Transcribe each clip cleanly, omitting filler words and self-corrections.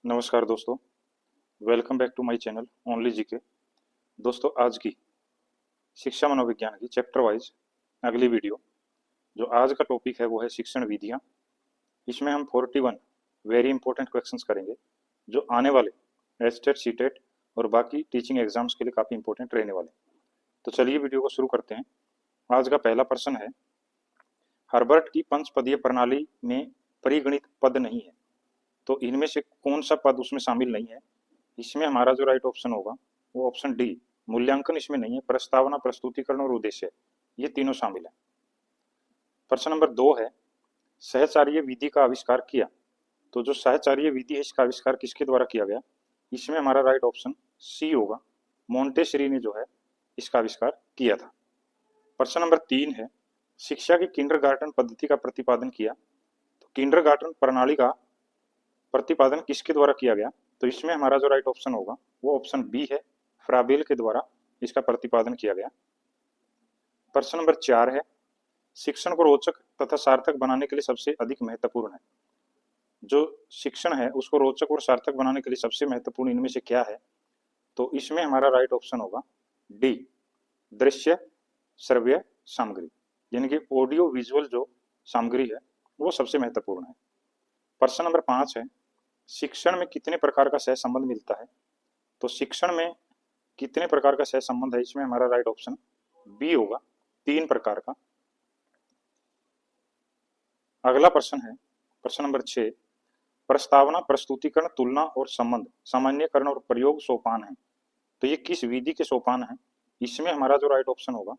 नमस्कार दोस्तों। Welcome back to my channel only GK. दोस्तों, आज की शिक्षा मनोविज्ञान की चैप्टर वाइज अगली वीडियो, जो आज का टॉपिक है वो है शिक्षण विधियां। इसमें हम 41 वेरी इंपॉर्टेंट क्वेश्चंस करेंगे, जो आने वाले एस्टेट सीटेट और बाकी टीचिंग एग्जाम्स के लिए काफ़ी इंपॉर्टेंट रहने वाले। तो चलिए वीडियो को शुरू करते हैं। आज का पहला प्रश्न है, हर्बर्ट की पंचपदीय प्रणाली में परिगणित पद नहीं है, तो इनमें से कौन सा पद उसमें शामिल नहीं है? इसमें हमारा जो राइट ऑप्शन होगा वो ऑप्शन डी, मूल्यांकन इसमें नहीं है, प्रस्तावना, प्रस्तुतिकरण और उद्देश्य, ये तीनों शामिल है। प्रश्न नंबर 2 है, सहचार्य विधि का आविष्कार किया, तो जो सहचार्य विधि है इसका आविष्कार किसके द्वारा किया गया? इसमें हमारा राइट ऑप्शन सी होगा, मोंटेसरी ने जो है इसका आविष्कार किया था। प्रश्न नंबर 3 है, शिक्षा की किंडरगार्टन पद्धति का प्रतिपादन किया, तो किंडरगार्टन प्रणाली का प्रतिपादन किसके द्वारा किया गया? तो इसमें हमारा जो राइट ऑप्शन होगा वो ऑप्शन बी है, फ्राबेल के द्वारा इसका प्रतिपादन किया गया। प्रश्न नंबर 4 है, शिक्षण को रोचक तथा सार्थक बनाने के लिए सबसे अधिक महत्वपूर्ण है, जो शिक्षण है उसको रोचक और सार्थक बनाने के लिए सबसे महत्वपूर्ण इनमें से क्या है? तो इसमें हमारा राइट ऑप्शन होगा डी, दृश्य श्रव्य सामग्री, यानी कि ऑडियो विजुअल जो सामग्री है वो सबसे महत्वपूर्ण है। प्रश्न नंबर 5 है, शिक्षण में कितने प्रकार का सह संबंध मिलता है? तो शिक्षण में कितने प्रकार का सह संबंध है? इसमें हमारा राइट ऑप्शन बी होगा, 3 प्रकार का। अगला प्रश्न है प्रश्न नंबर 6, प्रस्तावना, प्रस्तुतिकरण, तुलना और संबंध, सामान्यकरण और प्रयोग सोपान है, तो ये किस विधि के सोपान है? इसमें हमारा जो राइट ऑप्शन होगा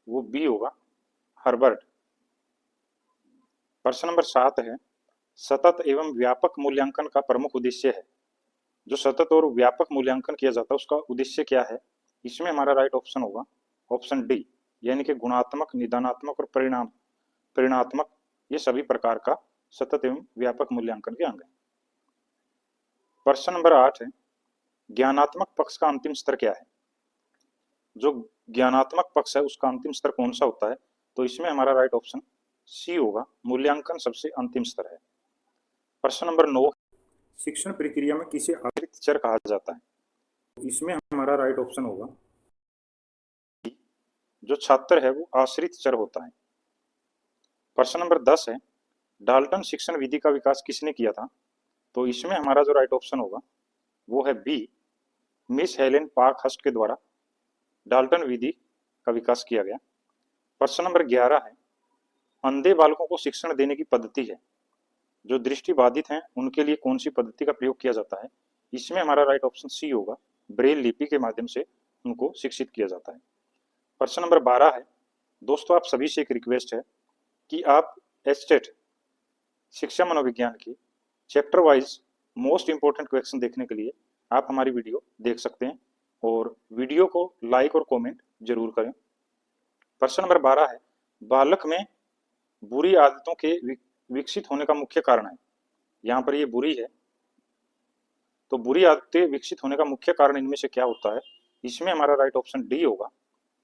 वो बी होगा, हर्बर्ट। प्रश्न नंबर 7 है, सतत एवं व्यापक मूल्यांकन का प्रमुख उद्देश्य है, जो सतत और व्यापक मूल्यांकन किया जाता है उसका उद्देश्य क्या है? इसमें हमारा राइट ऑप्शन होगा ऑप्शन डी, यानी कि गुणात्मक, निदानात्मक और परिणात्मक, ये सभी प्रकार का सतत एवं व्यापक मूल्यांकन के अंग है। प्रश्न नंबर 8 है, ज्ञानात्मक पक्ष का अंतिम स्तर क्या है? जो ज्ञानात्मक पक्ष है उसका अंतिम स्तर कौन सा होता है? तो इसमें हमारा राइट ऑप्शन सी होगा, मूल्यांकन सबसे अंतिम स्तर है। प्रश्न नंबर 9, शिक्षण प्रक्रिया में किसे आश्रित चर कहा जाता है? तो इसमें हमारा राइट ऑप्शन होगा, जो छात्र है वो आश्रित चर होता है। प्रश्न नंबर 10 है, डाल्टन शिक्षण विधि का विकास किसने किया था? तो इसमें हमारा जो राइट ऑप्शन होगा वो है बी, मिस हेलेन पार्क हस्ट के द्वारा डाल्टन विधि का विकास किया गया। प्रश्न नंबर 11 है, अंधे बालकों को शिक्षण देने की पद्धति है, जो दृष्टिबाधित हैं उनके लिए कौन सी पद्धति का प्रयोग किया जाता है? इसमें हमारा राइट ऑप्शन सी होगा, ब्रेल लिपि के माध्यम से उनको शिक्षित किया जाता है। प्रश्न नंबर 12 है, दोस्तों आप सभी से एक रिक्वेस्ट है कि आप एस्टेट शिक्षा मनोविज्ञान की chapter wise most important question देखने के लिए आप हमारी वीडियो देख सकते हैं, और वीडियो को लाइक और कमेंट जरूर करें। प्रश्न नंबर 12 है, बालक में बुरी आदतों के विकसित होने का मुख्य कारण है। यहाँ पर ये बुरी है, तो बुरी आदतें विकसित होने का मुख्य कारण इनमें से क्या होता है? इसमें हमारा राइट ऑप्शन डी होगा,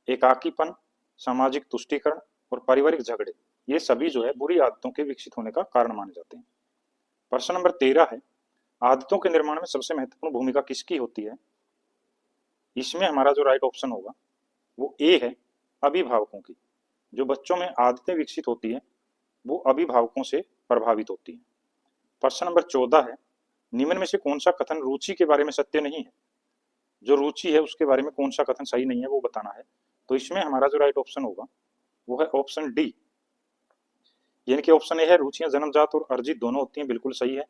एकाकीपन, सामाजिक तुष्टीकरण और पारिवारिक झगड़े, ये सभी जो है बुरी आदतों के विकसित होने का कारण माने जाते हैं। प्रश्न नंबर 13 है, आदतों के निर्माण में सबसे महत्वपूर्ण भूमिका किसकी होती है? इसमें हमारा जो राइट ऑप्शन होगा वो ए है, अभिभावकों की। जो बच्चों में आदतें विकसित होती हैं वो अभिभावकों से प्रभावित होती हैं। प्रश्न नंबर 14 है, निम्न में से कौन सा कथन रुचि के बारे में सत्य नहीं है? जो रुचि है उसके बारे में कौन सा कथन सही नहीं है वो बताना है। तो इसमें हमारा जो राइट ऑप्शन होगा वो है ऑप्शन डी, यानी कि ऑप्शन ए है, रुचियां जन्मजात और अर्जित दोनों होती हैं, बिल्कुल सही है।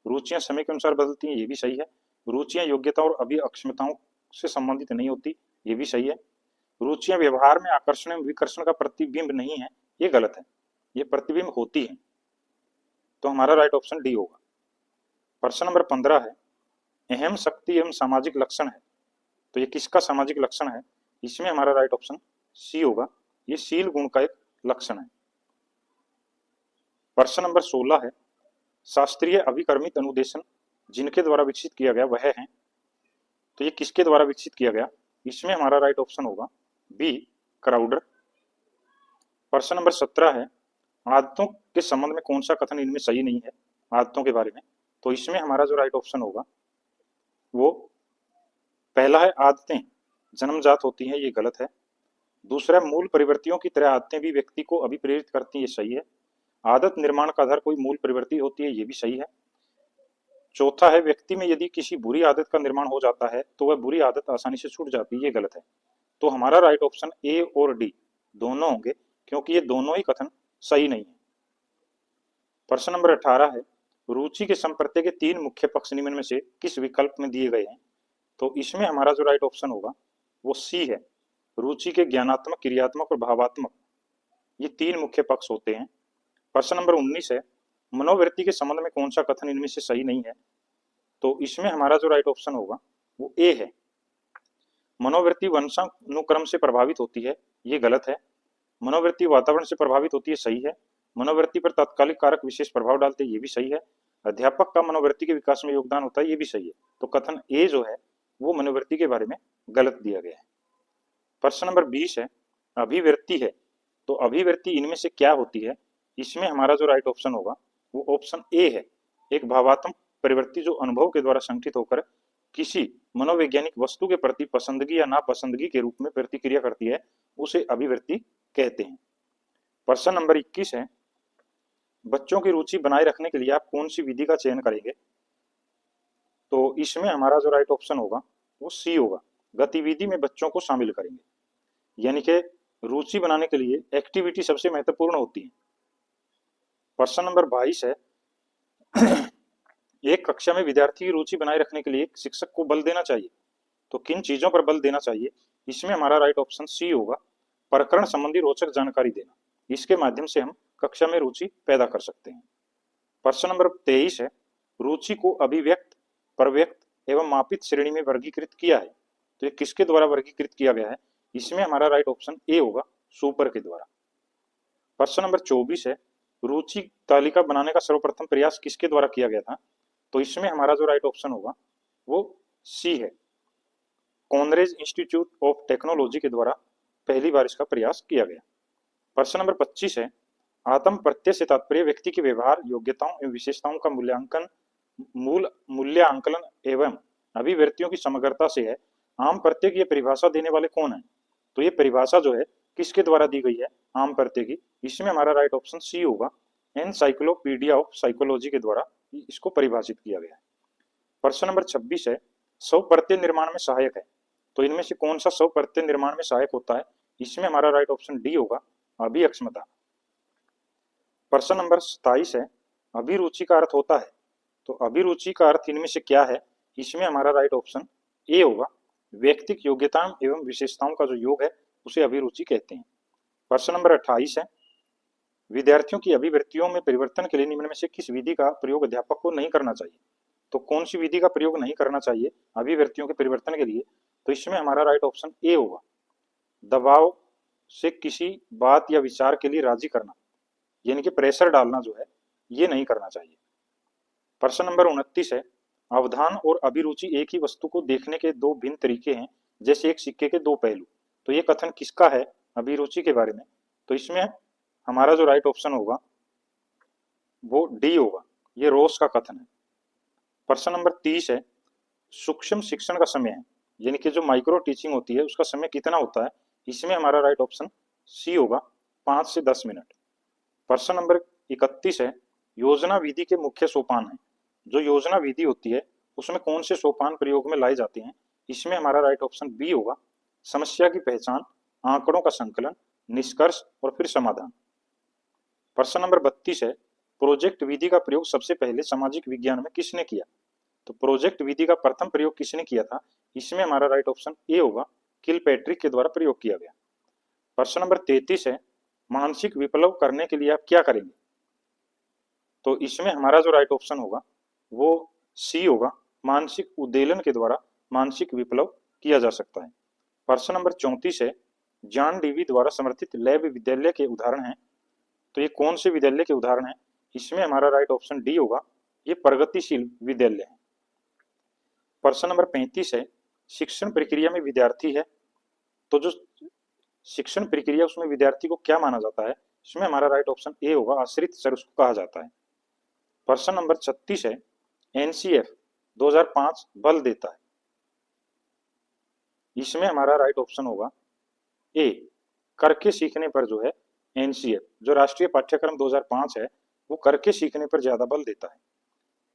रुचियां समय के अनुसार बदलती हैं, ये भी सही है। रुचियां योग्यता और अभी अक्षमताओं से संबंधित नहीं होती, ये भी सही है। रुचियां व्यवहार में आकर्षण एवं विकर्षण का प्रतिबिंब नहीं है, ये गलत है, ये प्रतिबिंब होती है। तो हमारा राइट ऑप्शन डी होगा। प्रश्न नंबर 15 है, अहम शक्ति एवं सामाजिक लक्षण है, तो ये किसका सामाजिक लक्षण है? इसमें हमारा राइट ऑप्शन सी होगा, ये शील गुण का एक लक्षण है। प्रश्न नंबर 16 है, शास्त्रीय अभिकर्मित अनुदेशन जिनके द्वारा विकसित किया गया वह है, तो ये किसके द्वारा विकसित किया गया? इसमें हमारा राइट ऑप्शन होगा बी, क्राउडर। प्रश्न नंबर 17 है, आदतों के संबंध में कौन सा कथन इनमें सही नहीं है आदतों के बारे में? तो इसमें हमारा जो राइट ऑप्शन होगा वो पहला है आदतें जन्मजात होती हैं, ये गलत है। दूसरा, मूल प्रवृत्तियों की तरह आदतें भी व्यक्ति को अभिप्रेरित करती हैं, ये सही है। आदत निर्माण का आधार कोई मूल प्रवृत्ति होती है, ये भी सही है। चौथा है, व्यक्ति में यदि किसी बुरी आदत का निर्माण हो जाता है तो वह बुरी आदत आसानी से छूट जाती है, ये गलत है। तो हमारा राइट ऑप्शन ए और डी दोनों होंगे, क्योंकि ये दोनों ही कथन सही नहीं है। प्रश्न नंबर 18 है, रुचि के संप्रत्यय के 3 मुख्य पक्ष निम्न में से किस विकल्प में दिए गए हैं? तो इसमें हमारा जो राइट ऑप्शन होगा वो सी है। रुचि के ज्ञानात्मक, क्रियात्मक और भावात्मक, ये 3 मुख्य पक्ष होते हैं। प्रश्न नंबर 19 है, मनोवृत्ति के संबंध में कौन सा कथन इनमें से सही नहीं है? तो इसमें हमारा जो राइट ऑप्शन होगा वो ए है। मनोवृत्ति वंशानुक्रम से प्रभावित होती है, ये गलत है। मनोवृत्ति वातावरण से प्रभावित होती है, सही है। मनोवृत्ति पर तात्कालिक कारक विशेष प्रभाव डालते हैं, ये भी सही है। अध्यापक का मनोवृत्ति के विकास में योगदान होता है, ये भी सही है। तो कथन ए जो है वो मनोवृत्ति के बारे में गलत दिया गया है। प्रश्न नंबर 20 है, अभिवृत्ति है, तो अभिवृत्ति इनमें से क्या होती है? इसमें हमारा जो राइट ऑप्शन होगा वो ऑप्शन ए है। एक भावात्मक प्रवृत्ति जो अनुभव के द्वारा संगठित होकर किसी मनोवैज्ञानिक वस्तु के प्रति पसंदगी या नापसंदगी के रूप में प्रतिक्रिया करती है, उसे अभिवृत्ति कहते हैं। प्रश्न नंबर 21 है, बच्चों की रुचि बनाए रखने के लिए आप कौन सी विधि का चयन करेंगे? तो इसमें हमारा जो राइट ऑप्शन होगा वो सी होगा, गतिविधि में बच्चों को शामिल करेंगे। यानी कि रुचि बनाने के लिए एक्टिविटी सबसे महत्वपूर्ण होती है। प्रश्न नंबर 22 है, एक कक्षा में विद्यार्थी की रुचि बनाए रखने के लिए शिक्षक को बल देना चाहिए, तो किन चीजों पर बल देना चाहिए? इसमें हमारा राइट ऑप्शन सी होगा, प्रकरण संबंधी रोचक जानकारी देना। इसके माध्यम से हम कक्षा में रुचि पैदा कर सकते हैं। प्रश्न नंबर 23 है, रुचि को अभिव्यक्त, प्रव्यक्त एवं मापित श्रेणी में वर्गीकृत किया है, तो ये किसके द्वारा वर्गीकृत किया गया है? इसमें हमारा राइट ऑप्शन ए होगा, सुपर के द्वारा। प्रश्न नंबर 24 है, रुचि तालिका बनाने का सर्वप्रथम प्रयास किसके द्वारा किया गया था? तो इसमें हमारा जो राइट ऑप्शन होगा वो सी है, कॉनरेज इंस्टीट्यूट ऑफ टेक्नोलॉजी के द्वारा पहली बार इसका प्रयास किया गया। प्रश्न नंबर 25 है, आत्म प्रत्यय से तात्पर्य व्यक्ति के व्यवहार, योग्यताओं एवं विशेषताओं का मूल्यांकन एवं अभिव्यक्तियों की समग्रता से है। आम प्रत्यय की परिभाषा देने वाले कौन है? तो ये परिभाषा जो है किसके द्वारा दी गई है आम प्रत्यय की? इसमें हमारा राइट ऑप्शन सी होगा, एनसाइक्लोपीडिया ऑफ साइकोलॉजी के द्वारा इसको परिभाषित किया गया है। प्रश्न नंबर 26 है, स्व प्रत्यय निर्माण में सहायक है, तो इनमें से कौन सा स्व प्रत्यय निर्माण में सहायक होता है? इसमें हमारा राइट ऑप्शन डी होगा, अभिअक्षमता। प्रश्न नंबर 27 है, अभिरुचि का अर्थ होता है, तो अभिरुचि का अर्थ इनमें से क्या है? इसमें हमारा राइट ऑप्शन ए होगा, व्यक्तिगत योग्यताओं एवं विशेषताओं का जो योग है उसे अभिरुचि कहते हैं। प्रश्न नंबर 28 है, विद्यार्थियों की अभिवृत्तियों में परिवर्तन के लिए निम्न में से किस विधि का प्रयोग अध्यापक को नहीं करना चाहिए? तो कौन सी विधि का प्रयोग नहीं करना चाहिए अभिवृत्तियों के परिवर्तन के लिए? तो इसमें हमारा राइट ऑप्शन ए होगा, दबाव से किसी बात या विचार के लिए राजी करना, यानी कि प्रेशर डालना जो है ये नहीं करना चाहिए। प्रश्न नंबर 29 है, अवधान और अभिरुचि एक ही वस्तु को देखने के दो भिन्न तरीके हैं, जैसे एक सिक्के के दो पहलू, तो ये कथन किसका है अभिरुचि के बारे में? तो इसमें हमारा जो राइट ऑप्शन होगा वो डी होगा, ये रोस का कथन है। प्रश्न नंबर 30 है, सूक्ष्म शिक्षण का समय है, यानी कि जो माइक्रो टीचिंग होती है उसका समय कितना होता है? इसमें हमारा राइट ऑप्शन सी होगा, 5 से 10 मिनट। प्रश्न नंबर 31 है, योजना विधि के मुख्य सोपान है, जो योजना विधि होती है उसमें कौन से सोपान प्रयोग में लाए जाते हैं? इसमें हमारा राइट ऑप्शन बी होगा, समस्या की पहचान, आंकड़ों का संकलन, निष्कर्ष और फिर समाधान। प्रश्न नंबर 32 है, प्रोजेक्ट विधि का प्रयोग सबसे पहले सामाजिक विज्ञान में किसने किया? तो प्रोजेक्ट विधि का प्रथम प्रयोग किसने किया था? इसमें हमारा राइट ऑप्शन ए होगा, किलपैट्रिक के द्वारा प्रयोग किया गया। प्रश्न नंबर 33 है, मानसिक विप्लव करने के लिए आप क्या करेंगे? तो इसमें हमारा जो राइट ऑप्शन होगा वो सी होगा, मानसिक उद्वेलन के द्वारा मानसिक विप्लव किया जा सकता है। प्रश्न नंबर 34 है, जॉन डीवी द्वारा समर्थित लैब विद्यालय के उदाहरण हैं, तो ये कौन से विद्यालय के उदाहरण हैं? इसमें हमारा राइट ऑप्शन डी होगा, ये प्रगतिशील विद्यालय है। प्रश्न नंबर 35 है, शिक्षण प्रक्रिया में विद्यार्थी है, तो जो शिक्षण प्रक्रिया उसमें विद्यार्थी को क्या माना जाता है? इसमें हमारा राइट ऑप्शन ए होगा, आश्रित चर उसको कहा जाता है। प्रश्न नंबर 36 है, एनसीएफ 2005 बल देता है? इसमें हमारा राइट ऑप्शन होगा ए, करके सीखने पर जो है एनसीएफ, जो राष्ट्रीय पाठ्यक्रम 2005 है, वो करके सीखने पर ज्यादा बल देता है।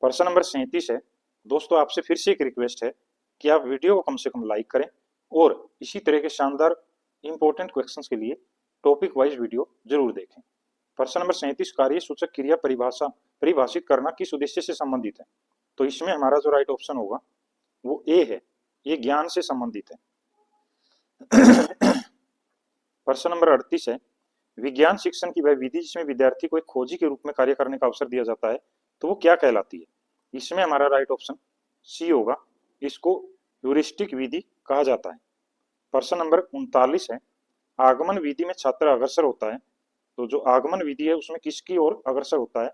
प्रश्न नंबर 37 है। दोस्तों आपसे फिर से एक रिक्वेस्ट है कि आप वीडियो को कम से कम लाइक करें और इसी तरह के शानदार इंपॉर्टेंट क्वेश्चंस के लिए टॉपिक वाइज वीडियो जरूर देखें। प्रश्न नंबर 37, कार्य सूचक क्रिया परिभाषित करना किस उद्देश्य से संबंधित है? तो इसमें हमारा जो राइट ऑप्शन होगा वो ए है, ये ज्ञान से संबंधित है। प्रश्न नंबर 38 है। विज्ञान शिक्षण की वह विधि जिसमें विद्यार्थी को एक खोजी के रूप में कार्य करने का अवसर दिया जाता है, तो वो क्या कहलाती है? इसमें हमारा राइट ऑप्शन सी होगा, इसको ह्यूरिस्टिक विधि कहा जाता है। प्रश्न नंबर 39 है। आगमन विधि में छात्र अग्रसर होता है, तो जो आगमन विधि है उसमें किसकी ओर अग्रसर होता है?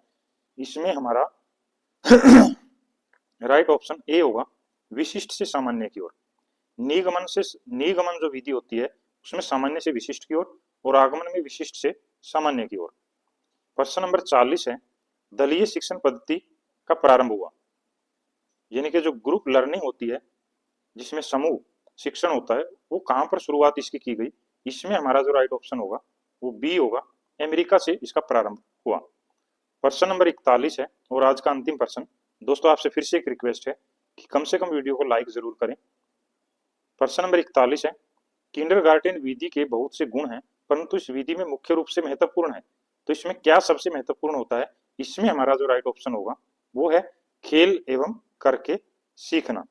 इसमें हमारा राइट ऑप्शन ए होगा, विशिष्ट से सामान्य की ओर। निगमन जो विधि होती है उसमें सामान्य से विशिष्ट की ओर और आगमन में विशिष्ट से सामान्य की ओर। प्रश्न नंबर 40 है। दलीय शिक्षण पद्धति का प्रारंभ हुआ, यानी कि जो ग्रुप लर्निंग होती है जिसमें समूह शिक्षण होता है, वो कहां पर शुरुआत इसकी की गई? इसमें हमारा जो राइट ऑप्शन होगा वो बी होगा, अमेरिका से इसका प्रारंभ हुआ। प्रश्न नंबर 41 है और आज का अंतिम प्रश्न। दोस्तों आपसे फिर से एक रिक्वेस्ट है कि कम से कम वीडियो को लाइक जरूर करें। प्रश्न नंबर 41 है। किंडरगार्टन विधि के बहुत से गुण हैं, परंतु इस विधि में मुख्य रूप से महत्वपूर्ण है, तो इसमें क्या सबसे महत्वपूर्ण होता है? इसमें हमारा जो राइट ऑप्शन होगा वो है खेल एवं करके सीखना।